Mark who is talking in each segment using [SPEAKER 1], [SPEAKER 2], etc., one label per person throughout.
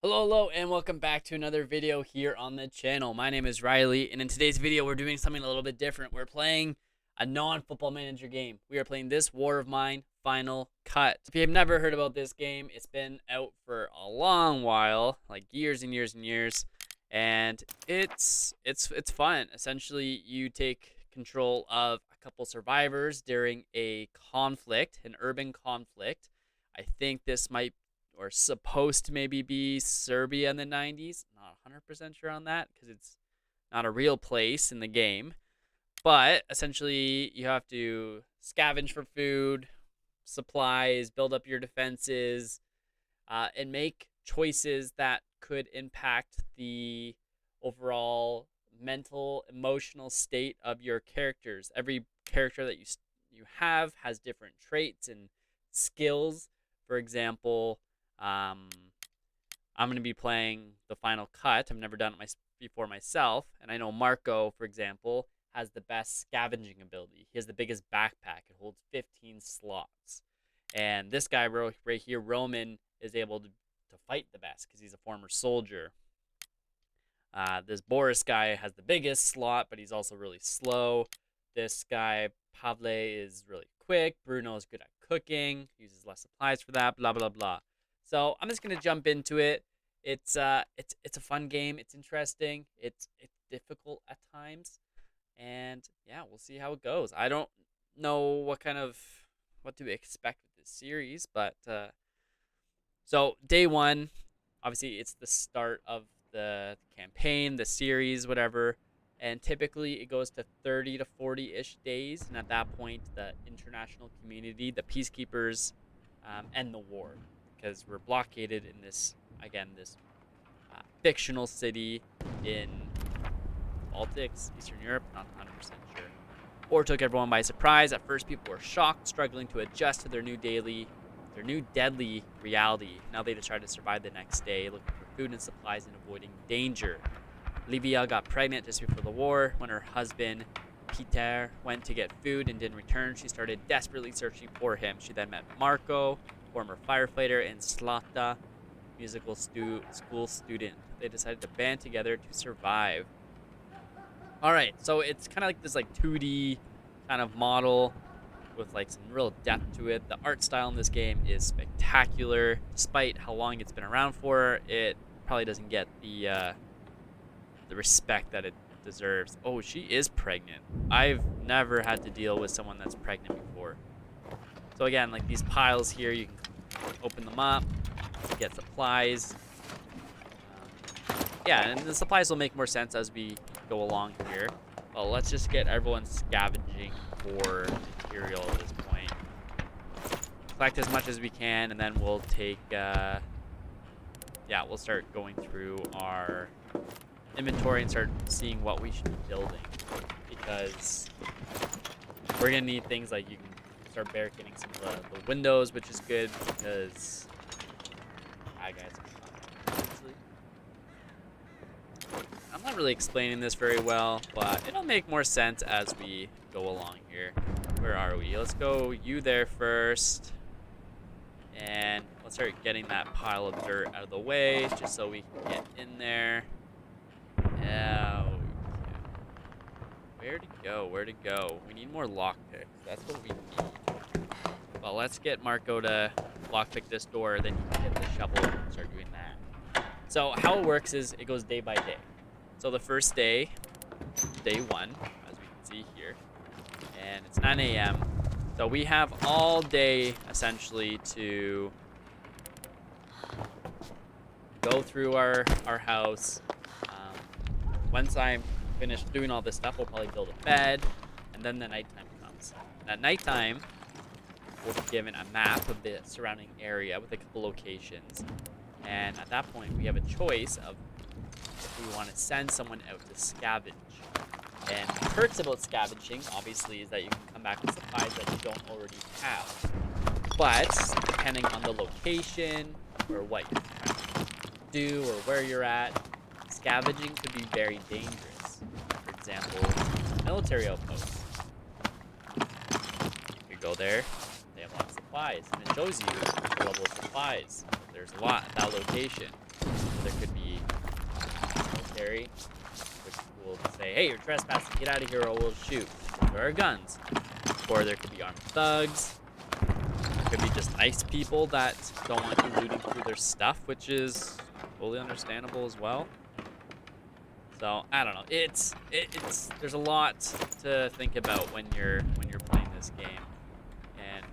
[SPEAKER 1] Hello, and welcome back to another video here on the channel. My name is Riley, and in today's video, we're doing something a little bit different. We're playing a non-football manager game. We are playing This War of Mine Final Cut. If you have never heard about this game, it's been out for a long while, like years and years and years, and it's fun. Essentially, you take control of a couple survivors during a conflict, an urban conflict. I think this might or supposed to maybe be Serbia in the 90s. Not 100% sure on that because it's not a real place in the game. But essentially, you have to scavenge for food, supplies, build up your defenses, and make choices that could impact the overall mental, emotional state of your characters. Every character that you have has different traits and skills. For example, I'm going to be playing the Final Cut. I've never done it before myself, and I know Marco, for example, has the best scavenging ability. He has the biggest backpack. It holds 15 slots. And this guy right here, Roman, is able to fight the best because he's a former soldier. This Boris guy has the biggest slot, but he's also really slow. This guy, Pavle, is really quick. Bruno is good at cooking, uses less supplies for that, blah, blah, blah. So I'm just gonna jump into it. It's a fun game. It's interesting. It's difficult at times, and yeah, we'll see how it goes. I don't know what to expect with this series, but so day one, obviously it's the start of the campaign, the series, whatever, and typically it goes to 30 to 40-ish days, and at that point, the international community, the peacekeepers, end the war. Because we're blockaded in this fictional city in Baltics, Eastern Europe, not 100% sure. War took everyone by surprise. At first, people were shocked, struggling to adjust to their new deadly reality. Now they just try to survive the next day, looking for food and supplies and avoiding danger. Livia got pregnant just before the war. When her husband, Peter, went to get food and didn't return, she started desperately searching for him. She then met Marco, former firefighter, and Slata, musical school student. They decided to band together to survive. All right, so it's kind of like this 2D kind of model with some real depth to it. The art style in this game is spectacular. Despite how long it's been around for, it probably doesn't get the respect that it deserves. Oh, she is pregnant. I've never had to deal with someone that's pregnant before. So again, these piles here, you can open them up to get supplies. Yeah, and the supplies will make more sense as we go along here. Well, let's just get everyone scavenging for material at this point. Collect as much as we can, and then we'll take, we'll start going through our inventory and start seeing what we should be building. Because we're going to need things like you can start barricading some of the windows, which is good because I'm not really explaining this very well, but it'll make more sense as we go along here. Where are we? Let's go you there first, and let's start getting that pile of dirt out of the way just so we can get in there. Where to go? We need more lockpicks. That's what we need. Well, let's get Marco to lockpick this door, then you can get the shovel and start doing that. So how it works is it goes day by day. So the first day, day one, as we can see here, and it's 9 a.m. So we have all day, essentially, to go through our house. Once I'm finished doing all this stuff, we'll probably build a bed, and then the nighttime comes. And at nighttime, we'll be given a map of the surrounding area with a couple locations. And at that point, we have a choice of if we want to send someone out to scavenge. And the perks about scavenging, obviously, is that you can come back with supplies that you don't already have. But depending on the location or what you're trying to do or where you're at, scavenging could be very dangerous. For example, military outposts. You go there, they have lots of supplies, and it shows you the level of supplies. There's a lot at that location. carry, which will say, hey, you're trespassing, get out of here or we'll shoot. There are guns. Or there could be armed thugs. There could be just nice people that don't want you looting through their stuff, which is totally understandable as well. So I don't know. It's there's a lot to think about when you're playing this game, and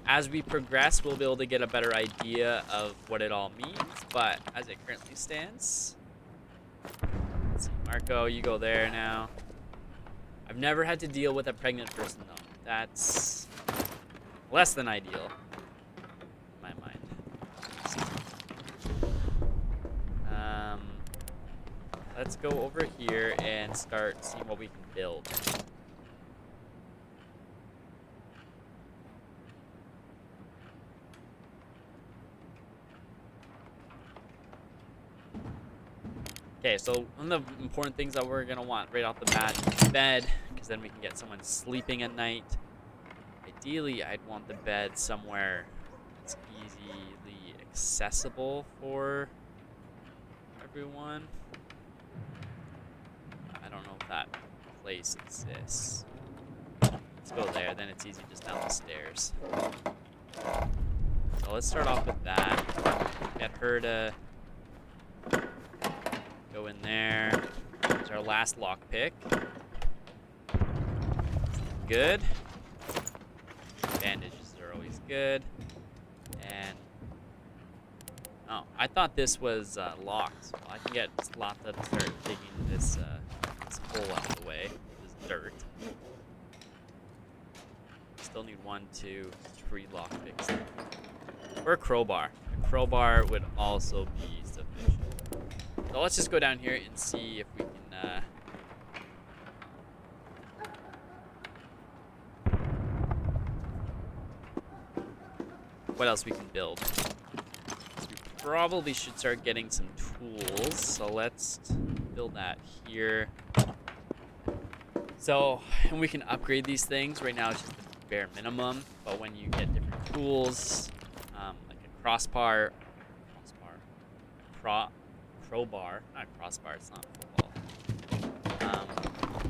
[SPEAKER 1] as we progress, we'll be able to get a better idea of what it all means. But as it currently stands, let's see, Marco, you go there now. I've never had to deal with a pregnant person though. That's less than ideal in my mind. Let's go over here and start seeing what we can build. Okay, so one of the important things that we're gonna want right off the bat is bed, because then we can get someone sleeping at night. Ideally, I'd want the bed somewhere that's easily accessible for everyone. I don't know if that place exists. Let's go there, then it's easy just down the stairs. So let's start off with that. Get her to go in there. There's our last lockpick. Good. Bandages are always good. And oh, I thought this was locked. Well, I can get Lotta to start digging this hole out of the way. This dirt. Still need 1, 2, 3 lockpicks. Or a crowbar. A crowbar would also be sufficient. So let's just go down here and see if we can what else we can build. We probably should start getting some tools, so let's build that here. So, and we can upgrade these things. Right now it's just the bare minimum, but when you get different tools, like a crowbar, not a crossbar, it's not football.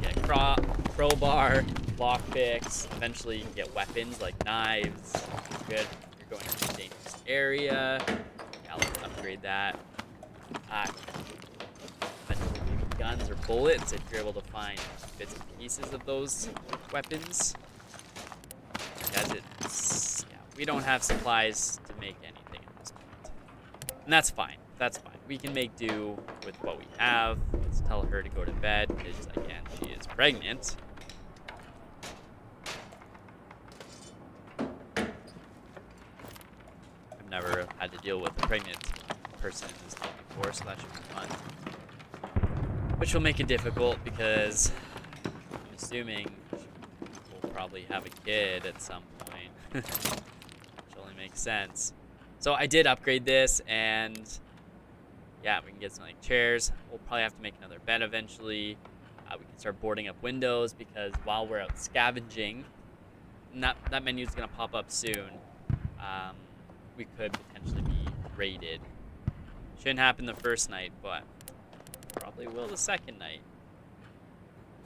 [SPEAKER 1] Yeah, crowbar, lockpicks. Eventually you can get weapons like knives. Good. You're going to a dangerous area. Yeah, let's upgrade that. Eventually maybe guns or bullets if you're able to find bits and pieces of those weapons. As it's, yeah, we don't have supplies to make anything at this point. And that's fine. That's fine. We can make do with what we have. Let's tell her to go to bed because, again, she is pregnant. I've never had to deal with a pregnant person in this game before, so that should be fun. Which will make it difficult because I'm assuming we'll probably have a kid at some point. Which only makes sense. So I did upgrade this, and yeah, we can get some like chairs. We'll probably have to make another bed eventually. We can start boarding up windows because while we're out scavenging, and that menu is gonna pop up soon. We could potentially be raided. Shouldn't happen the first night, but probably will the second night.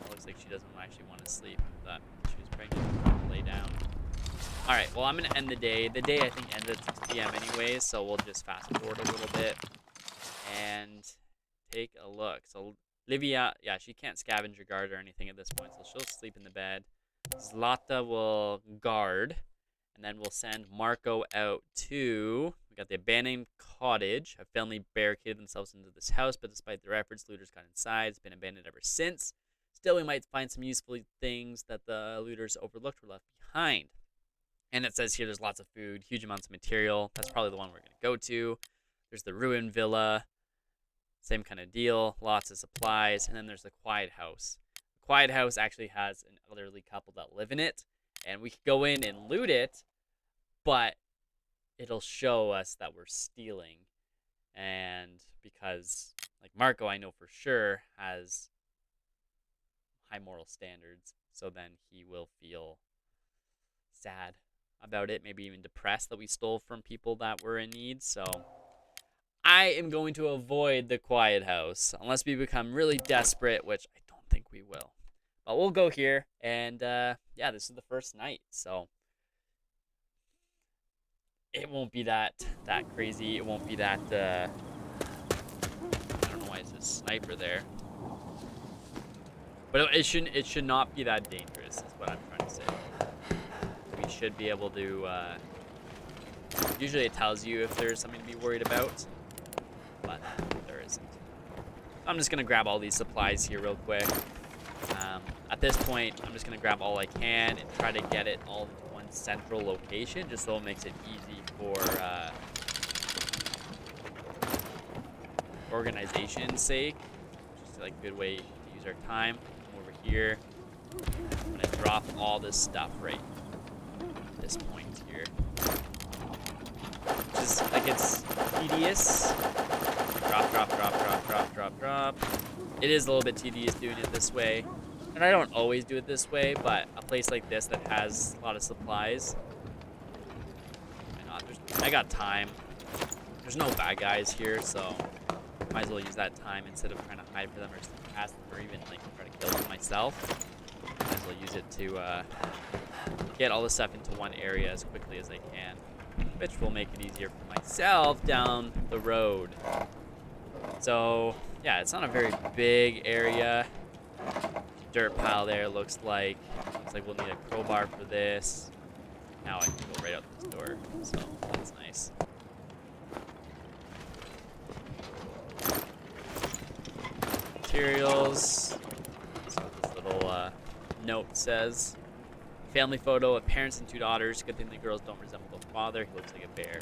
[SPEAKER 1] It looks like she doesn't actually want to sleep. But she was pregnant. Lay down. All right. Well, I'm gonna end the day. The day I think ends at 6 p.m. anyways, so we'll just fast forward a little bit and take a look. So Livia, yeah, she can't scavenge or guard or anything at this point, so she'll sleep in the bed. Zlata will guard, and then we'll send Marco out to, we got the abandoned cottage. A family barricaded themselves into this house, but despite their efforts, looters got inside. It's been abandoned ever since. Still, we might find some useful things that the looters overlooked or left behind. And it says here there's lots of food, huge amounts of material. That's probably the one we're going to go to. There's the ruined villa. Same kind of deal. Lots of supplies. And then there's the quiet house. The quiet house actually has an elderly couple that live in it. And we could go in and loot it, but it'll show us that we're stealing. And because, like, Marco, I know for sure, has high moral standards. So then he will feel sad about it, maybe even depressed that we stole from people that were in need. So I am going to avoid the quiet house unless we become really desperate, which I don't think we will. But we'll go here, and yeah, this is the first night, so it won't be that crazy. It won't be that. I don't know why it's a sniper there, but it should not be that dangerous. Is what I'm trying to say. We should be able to. Usually, it tells you if there's something to be worried about, but there isn't. I'm just gonna grab all these supplies here real quick. At this point, I'm just gonna grab all I can and try to get it all into one central location, just so it makes it easy for organization's sake. Just like a good way to use our time. Come over here. I'm gonna drop all this stuff right at this point here. Just like it's tedious. Drop. It is a little bit tedious doing it this way. And I don't always do it this way, but a place like this that has a lot of supplies. Why not? I got time. There's no bad guys here, so might as well use that time instead of trying to hide for them or sneak past them or even like try to kill them myself. Might as well use it to get all the stuff into one area as quickly as I can, which will make it easier for myself down the road. So yeah, it's not a very big area. Dirt pile there looks like we'll need a crowbar for this. Now I can go right out this door, so that's nice. Materials. That's what this little note says. Family photo of parents and 2 daughters. Good thing the girls don't resemble the father. He looks like a bear.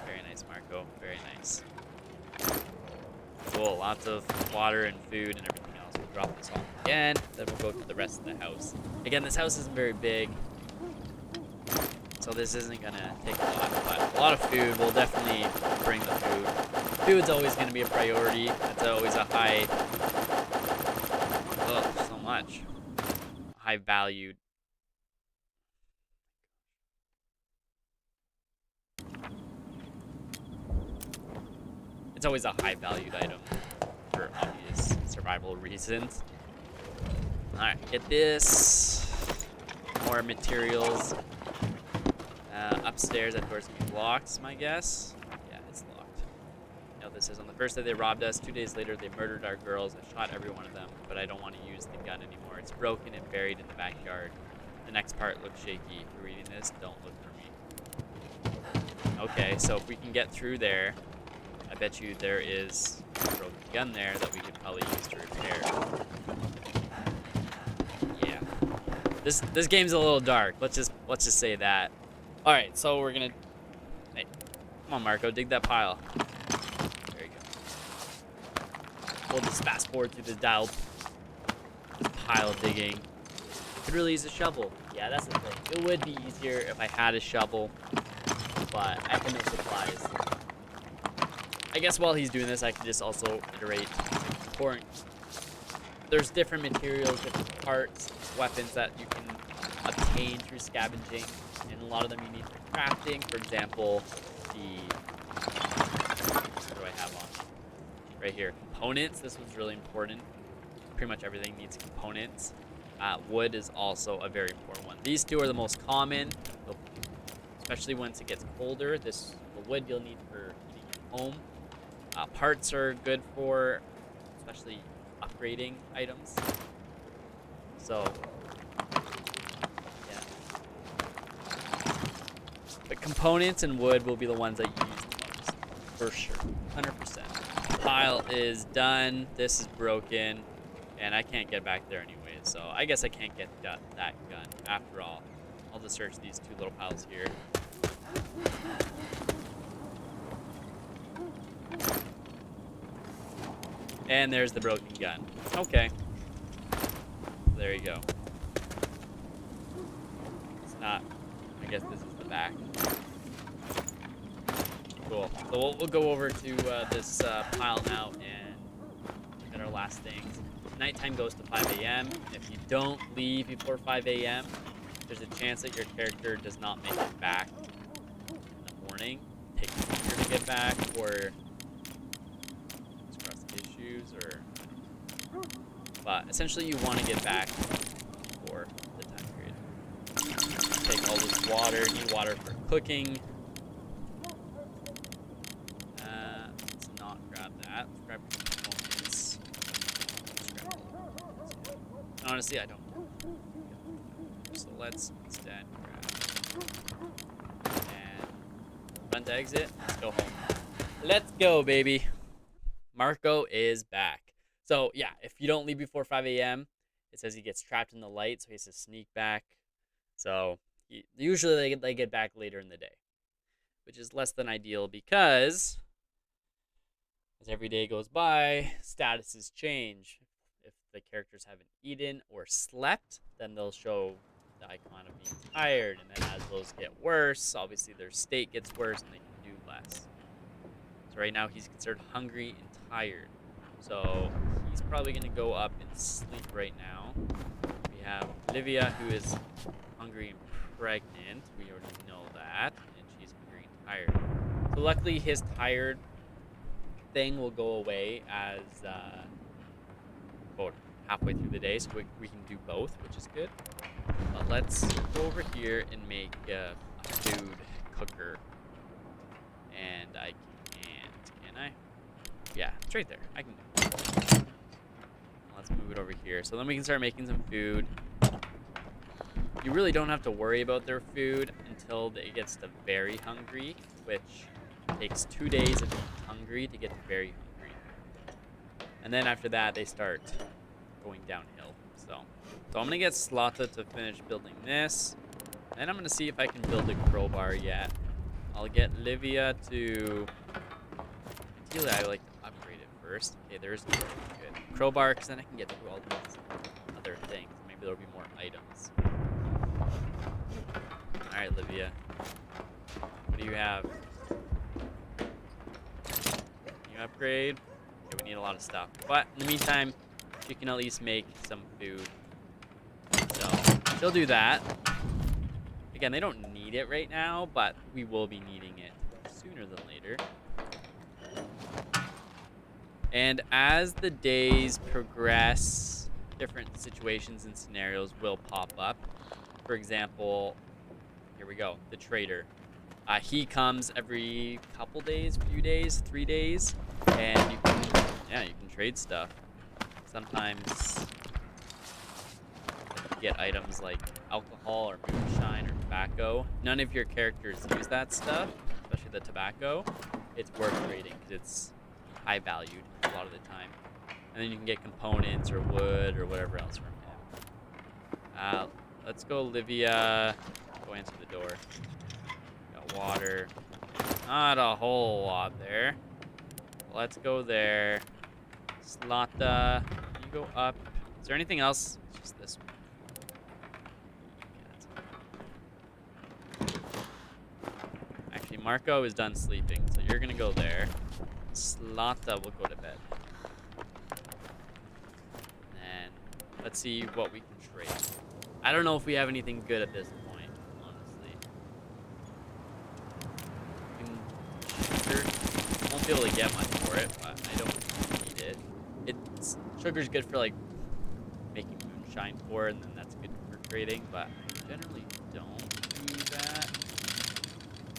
[SPEAKER 1] Very nice, Marco. Very nice. Cool. Lots of water and food and everything else. We'll drop this off again. Then we'll go to the rest of the house. Again, this house isn't very big, so this isn't gonna take a lot. But a lot of food. We'll definitely bring the food. Food's always gonna be a priority. It's always a high. Oh, so much. High valued. It's always a high valued item for obvious survival reasons. Alright, get this. More materials. Upstairs, that door's gonna be locked, my guess. Yeah, it's locked. Now this is on the first day they robbed us. 2 days later, they murdered our girls. I shot every one of them, but I don't want to use the gun anymore. It's broken and buried in the backyard. The next part looks shaky. If you're reading this, don't look for me. Okay, so if we can get through there, I bet you there is a broken gun there that we could probably use to repair. Yeah. This game's a little dark. Let's just say that. All right, so we're gonna. Hey, come on, Marco, dig that pile. There you go. We'll just fast forward through this pile digging. Could really use a shovel. Yeah, that's the thing. It would be easier if I had a shovel, but I have no supplies. I guess while he's doing this, I can just also iterate pouring. There's different materials, different parts, weapons that you can obtain through scavenging, and a lot of them you need for crafting. For example, what do I have on me? Right here, components. This was really important. Pretty much everything needs components. Wood is also a very important one. These two are the most common, especially once it gets colder. The wood you'll need for heating your home. Parts are good for, especially upgrading items. So, yeah. But components and wood will be the ones that you use the most, for sure, 100%. Pile is done. This is broken, and I can't get back there anyway. So I guess I can't get that gun after all. I'll just search these 2 little piles here. And there's the broken gun. Okay. There you go. It's not. I guess this is the back. Cool. So we'll go over to this pile now and look at our last things. Nighttime goes to 5 a.m. If you don't leave before 5 a.m., there's a chance that your character does not make it back in the morning. Take longer to get back, or days, or... But essentially, you want to get back before the time period. Take all this water. Need water for cooking. Let's not grab that. Let's grab components. Honestly, I don't know. So let's instead grab and run to exit. Let's go home. Let's go, baby. Marco is back. So yeah, if you don't leave before 5 a.m., it says he gets trapped in the light, so he has to sneak back. So usually they get back later in the day, which is less than ideal because as every day goes by, statuses change. If the characters haven't eaten or slept, then they'll show the icon of being tired, and then as those get worse, obviously their state gets worse and they can do less. So right now he's considered hungry and tired. So he's probably going to go up and sleep right now. We have Olivia, who is hungry and pregnant. We already know that. And she's hungry and tired. So luckily his tired thing will go away as about halfway through the day. So we can do both, which is good. But let's go over here and make a food cooker. And I can't, can I? Yeah, it's right there. I can do it. Let's move it over here. So then we can start making some food. You really don't have to worry about their food until it gets to very hungry, which takes 2 days of being hungry to get to very hungry. And then after that, they start going downhill. So I'm going to get Slotta to finish building this. And I'm going to see if I can build a crowbar yet. I'll get Livia to... Ideally, I would like to upgrade it first. Okay, there's good crowbar, because then I can get through all these other things. Maybe there'll be more items. Alright, Livia. What do you have? Can you upgrade? Okay, we need a lot of stuff. But in the meantime, you can at least make some food. So, she'll do that. Again, they don't need it right now, but we will be needing it sooner than later. And as the days progress, different situations and scenarios will pop up. For example, here we go, the trader. He comes every couple days, few days, 3 days, and you can trade stuff. Sometimes you get items like alcohol or moonshine or tobacco. None of your characters use that stuff, especially the tobacco. It's worth trading because it's high valued a lot of the time. And then you can get components or wood or whatever else from him. Let's go, Olivia. Go answer the door. Got water. Not a whole lot there. Let's go there. Slotta, you go up. Is there anything else? It's just this one. Actually, Marco is done sleeping, so you're gonna go there. Slotta will go to bed. And let's see what we can trade. I don't know if we have anything good at this point, honestly. Sugar. Won't be able to get much for it, but I don't need it. Sugar's good for like making moonshine for, and then that's good for trading, but I generally don't do that.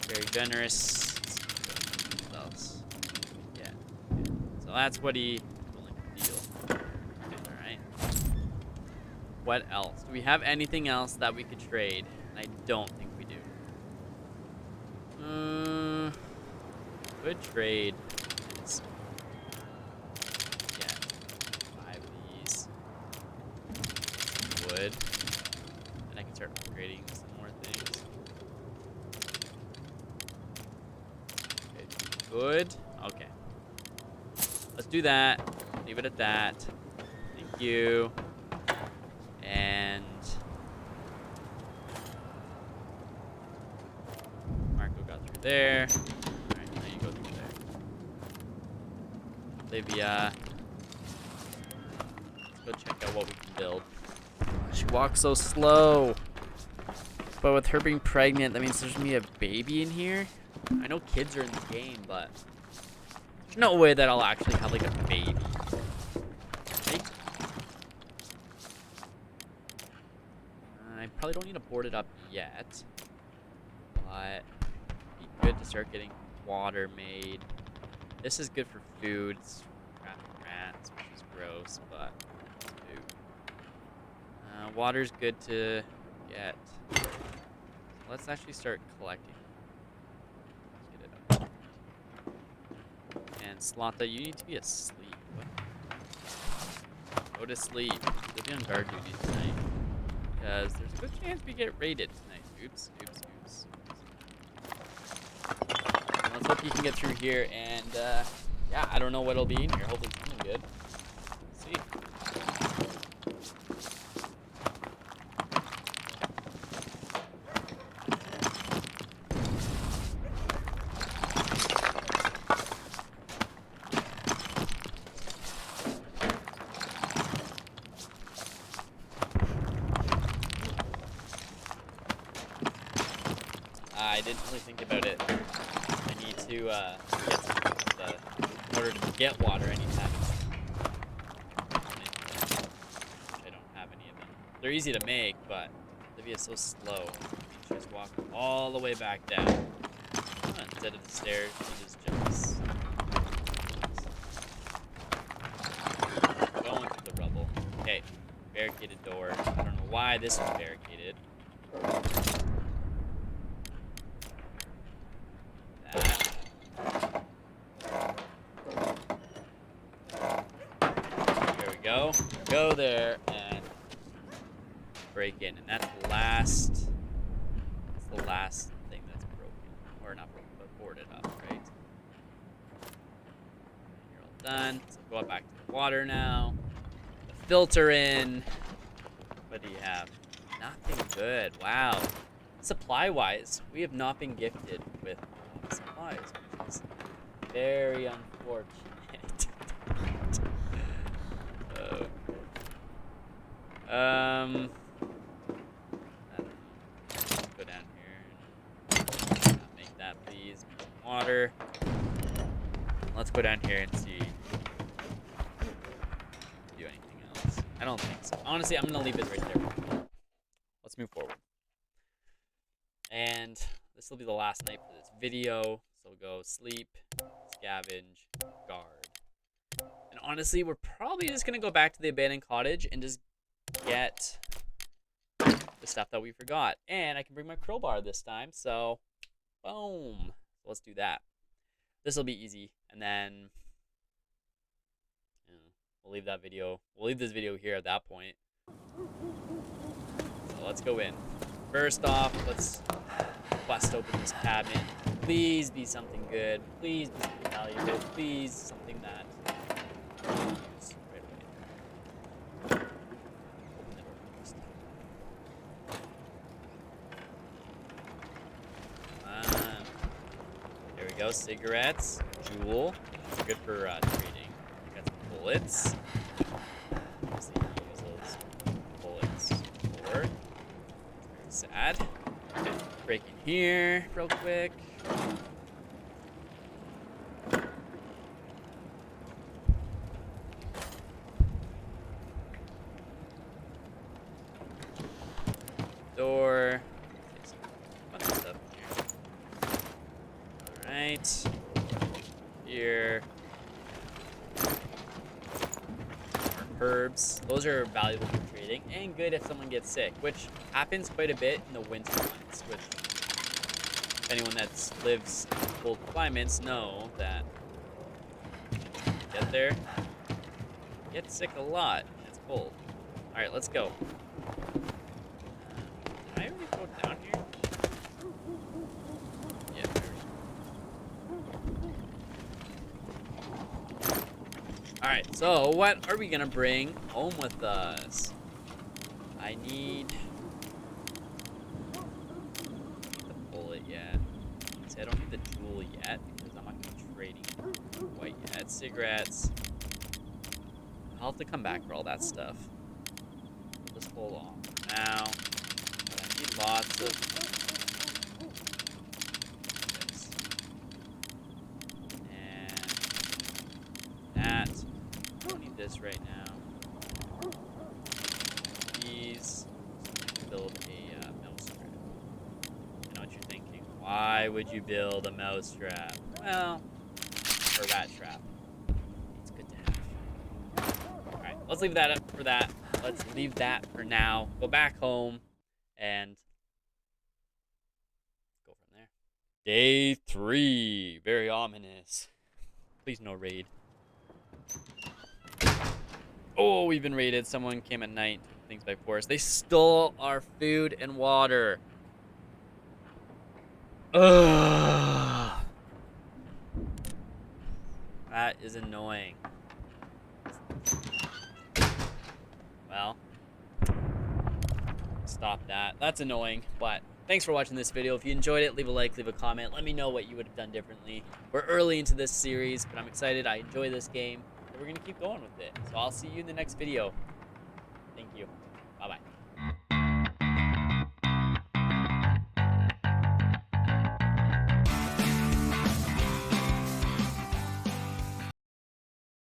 [SPEAKER 1] Very generous. What else? Yeah. So that's what he's willing to deal. Alright. What else? Do we have anything else that we could trade? And I don't think we do. Good trade. Yeah. 5 of these. Wood. And I can start upgrading some more things. Okay, good. Okay. Let's do that. Leave it at that. Thank you. And Marco got through there. Alright, now you go through there. Olivia. Let's go check out what we can build. She walks so slow. But with her being pregnant, that means there's gonna be a baby in here. I know kids are in the game, but there's no way that I'll actually have like a baby. probably don't need to board it up yet. But it'd be good to start getting water made. This is good for food. It's trapping rats, which is gross, but it's food. Water's good to get. So let's actually start collecting. Let's get it up. And Slotha, you need to be asleep. Go to sleep. You'll be on guard duty tonight. Because there's a good chance we get raided tonight. Oops, oops, oops. Let's hope you can get through here. And, yeah, I don't know what'll be in here. Hopefully something good. Let's see. I didn't really think about it. I need to get some in order to get water anytime. I don't have any of them. They're easy to make, but Olivia's so slow. She just walk all the way back down. Instead of the stairs, she just jumps. Going through the rubble. Okay, barricaded door. I don't know why this was barricaded. Go there and break in, and that's the last thing that's broken, or not broken, but boarded up, right? You're all done. So go back to the water now. The filter in. What do you have? Nothing good. Wow. Supply-wise, we have not been gifted with supplies, which is very unfortunate. I don't know. Go down here. Make that, please. Make some water. Let's go down here and see. Do anything else? I don't think so. Honestly, I'm gonna leave it right there. Let's move forward. And this will be the last night for this video. So we'll go sleep, scavenge, guard. And honestly, we're probably just gonna go back to the abandoned cottage and just get the stuff that we forgot. And I can bring my crowbar this time, so boom. Let's do that. This will be easy, and then we'll leave that video. We'll leave this video here at that point. So let's go in. First off, let's bust open this cabinet. Please be something good. Please be something valuable. Please something that I can use right away. There we go. Cigarettes, jewel. They're good for trading. Got some bullets. Obviously, you use those bullets for. Very sad. Okay, break in here real quick. Door. Fun stuff in here. Alright. Here. More herbs. Those are valuable for trading and good if someone gets sick, which happens quite a bit in the winter months, which anyone that lives in cold climates know that get there, get sick a lot when it's cold. Alright, let's go. Did I already go down here? Yeah, alright, so what are we gonna bring home with us? I need the bullet yet. See, I don't need the jewel yet because I'm not gonna be trading quite yet. Cigarettes. I'll have to come back for all that stuff. Put this whole on for now. But I need lots of this. And that. I don't need this right now. These. So I can build a Why would you build a mouse trap? Well, or a rat trap. It's good to have. Alright, let's leave that up for that. Let's leave that for now. Go back home and go from there. Day 3. Very ominous. Please no raid. Oh, we've been raided. Someone came at night. Things by force. They stole our food and water. Ugh. That is annoying. Well, stop that. That's annoying, but thanks for watching this video. If you enjoyed it, leave a like, leave a comment. Let me know what you would have done differently. We're early into this series, but I'm excited. I enjoy this game, and we're going to keep going with it. So I'll see you in the next video. Thank you.